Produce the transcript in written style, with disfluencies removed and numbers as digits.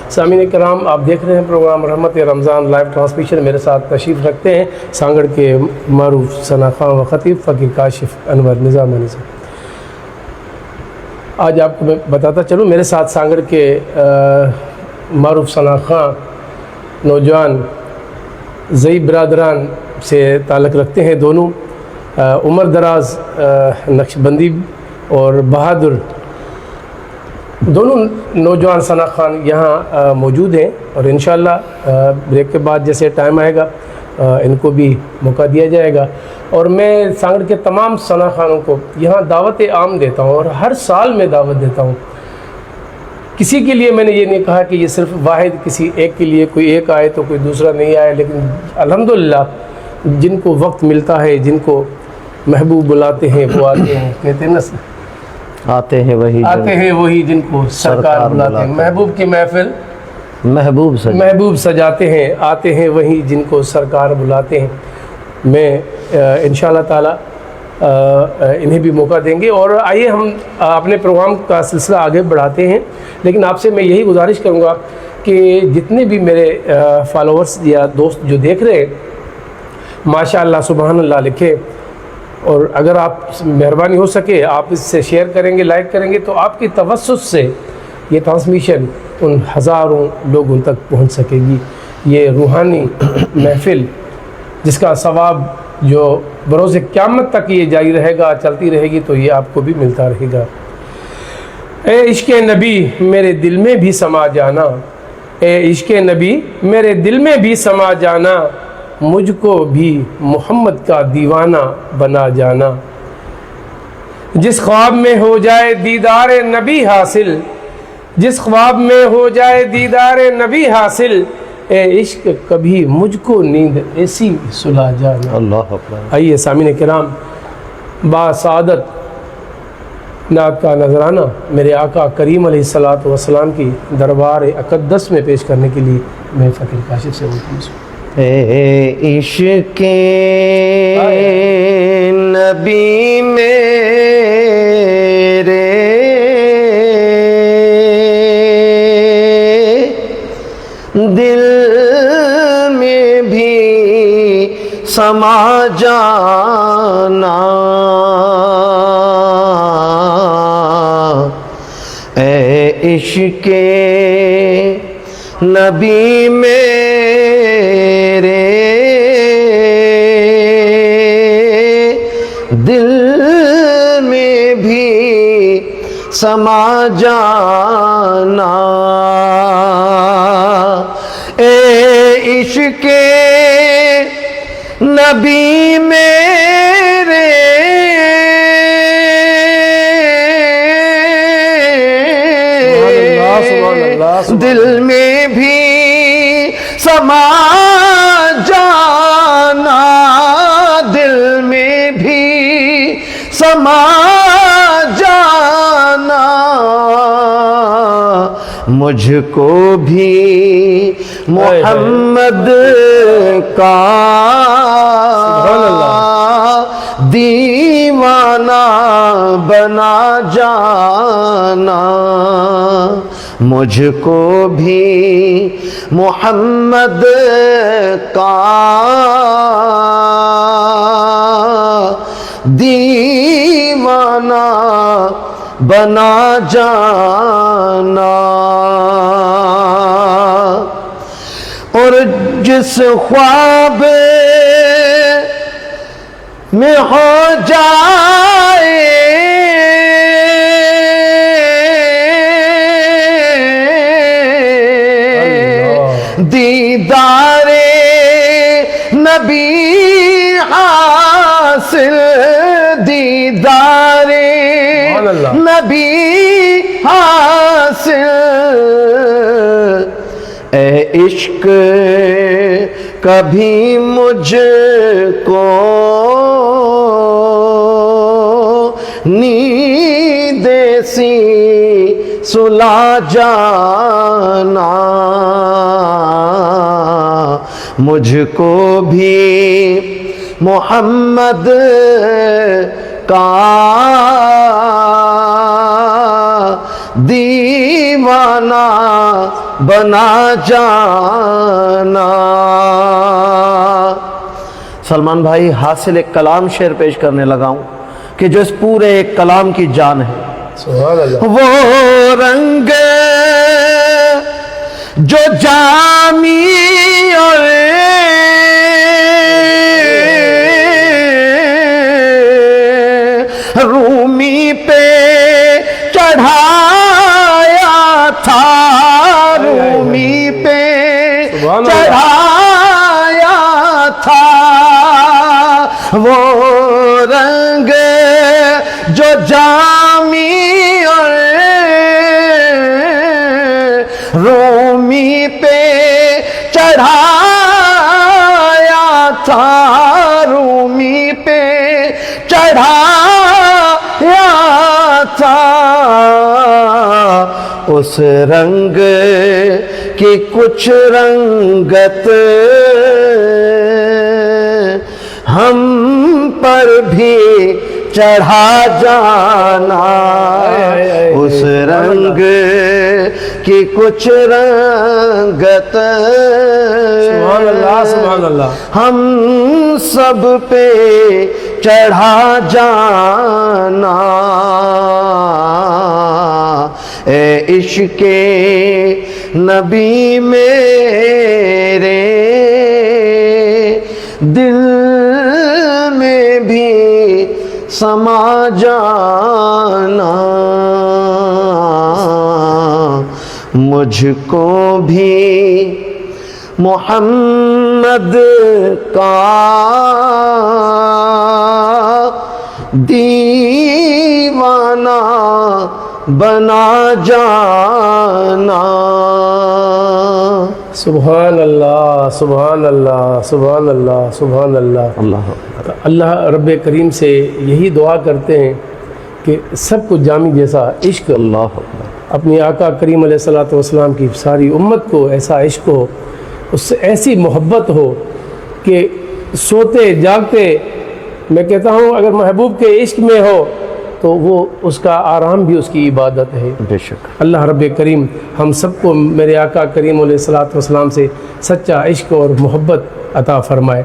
سامعین کرام، آپ دیکھ رہے ہیں پروگرام رحمت رمضان لائیو ٹرانسمیشن۔ میرے ساتھ تشریف رکھتے ہیں سانگڑ کے معروف ثنا خواں و خطیب فقیر کاشف انور نظامانی صاحب۔ آج آپ کو میں بتاتا چلوں، میرے ساتھ سانگڑ کے معروف ثنا خواں نوجوان زئی برادران سے تعلق رکھتے ہیں، دونوں عمر دراز نقش بندی اور بہادر دونوں نوجوان ثنا خواں یہاں موجود ہیں، اور انشاءاللہ بریک کے بعد جیسے ٹائم آئے گا ان کو بھی موقع دیا جائے گا۔ اور میں سانگڑ کے تمام ثنا خوانوں کو یہاں دعوت عام دیتا ہوں، اور ہر سال میں دعوت دیتا ہوں۔ کسی کے لیے میں نے یہ نہیں کہا کہ یہ صرف واحد کسی ایک کے لیے کوئی ایک آئے تو کوئی دوسرا نہیں آئے، لیکن الحمدللہ جن کو وقت ملتا ہے، جن کو محبوب بلاتے ہیں وہ آتے ہیں۔ کہتے ہیں نا، آتے ہیں وہی جن کو سرکار بلاتے ہیں۔ محبوب کی محفل محبوب سجاتے ہیں، آتے ہیں وہی جن کو سرکار بلاتے ہیں۔ میں انشاءاللہ تعالی انہیں بھی موقع دیں گے، اور آئیے ہم اپنے پروگرام کا سلسلہ آگے بڑھاتے ہیں۔ لیکن آپ سے میں یہی گزارش کروں گا کہ جتنے بھی میرے فالوورز یا دوست جو دیکھ رہے ہیں، ماشاءاللہ سبحان اللہ لکھیں، اور اگر آپ مہربانی ہو سکے آپ اس سے شیئر کریں گے، لائک کریں گے، تو آپ کی توسط سے یہ ٹرانسمیشن ان ہزاروں لوگوں تک پہنچ سکے گی۔ یہ روحانی محفل جس کا ثواب جو بروز قیامت تک یہ جاری رہے گا، چلتی رہے گی، تو یہ آپ کو بھی ملتا رہے گا۔ اے عشق نبی میرے دل میں بھی سما جانا، اے عشق نبی میرے دل میں بھی سما جانا، مجھ کو بھی محمد کا دیوانہ بنا جانا۔ جس خواب میں ہو جائے دیدار نبی حاصل، جس خواب میں ہو جائے دیدار نبی حاصل، اے عشق کبھی مجھ کو نیند ایسی سلا جانا۔ اللہ اکبر۔ آئیے سامعین کرام، با سعادت نعت کا نذرانہ میرے آقا کریم علیہ الصلوۃ والسلام کی دربار اقدس میں پیش کرنے کے لیے میں فقیر کاشف سے ملتمس ہوں۔ اے عشق نبی میرے دل میں بھی سما جانا، اے عشق نبی میرے دل میں بھی سما جانا، اے عشق نبی میرے دل میں بھی سما جانا، دل میں بھی سما جانا، مجھ کو بھی محمد کا دیوانہ بنا جانا، مجھ کو بھی محمد کا دیوانہ بنا جانا۔ اور جس خواب میں ہو جائے دیدار نبی حاصل، دیدار نبی حاصل، اے عشق کبھی مجھ کو نیند ایسی سلا جانا، مجھ کو بھی محمد کا دیوانہ بنا جانا۔ سلمان بھائی حاصل ایک کلام شعر پیش کرنے لگا ہوں کہ جو اس پورے ایک کلام کی جان ہے۔ سبحان اللہ۔ وہ رنگ جو جامی اور رومی پہ چڑھایا تھا، رومی پہ چڑھایا تھا، وہ رنگ جو جامی اور رومی پہ چڑھایا تھا، رومی پہ چڑھایا تھا، اس رنگ کی کچھ رنگت ہم پر بھی چڑھا جانا، اس رنگ کی کچھ رنگت سبحان اللہ، سبحان اللہ، ہم سب پہ چڑھا جانا۔ اے عشق نبی میرے دل میں بھی سما جانا، مجھ کو بھی محمد کا دیوانہ بنا جانا۔ سبحان اللہ، سبحان اللہ، سبحان اللہ، سبحان اللہ۔ اللہ رب کریم سے یہی دعا کرتے ہیں کہ سب کو جامی جیسا عشق اللہ اپنی آقا کریم علیہ الصلوۃ والسلام کی ساری امت کو ایسا عشق ہو، اس سے ایسی محبت ہو کہ سوتے جاگتے، میں کہتا ہوں اگر محبوب کے عشق میں ہو تو وہ اس کا آرام بھی اس کی عبادت ہے۔ بے شک۔ اللہ رب کریم ہم سب کو میرے آقا کریم علیہ الصلوۃ والسلام سے سچا عشق اور محبت عطا فرمائے۔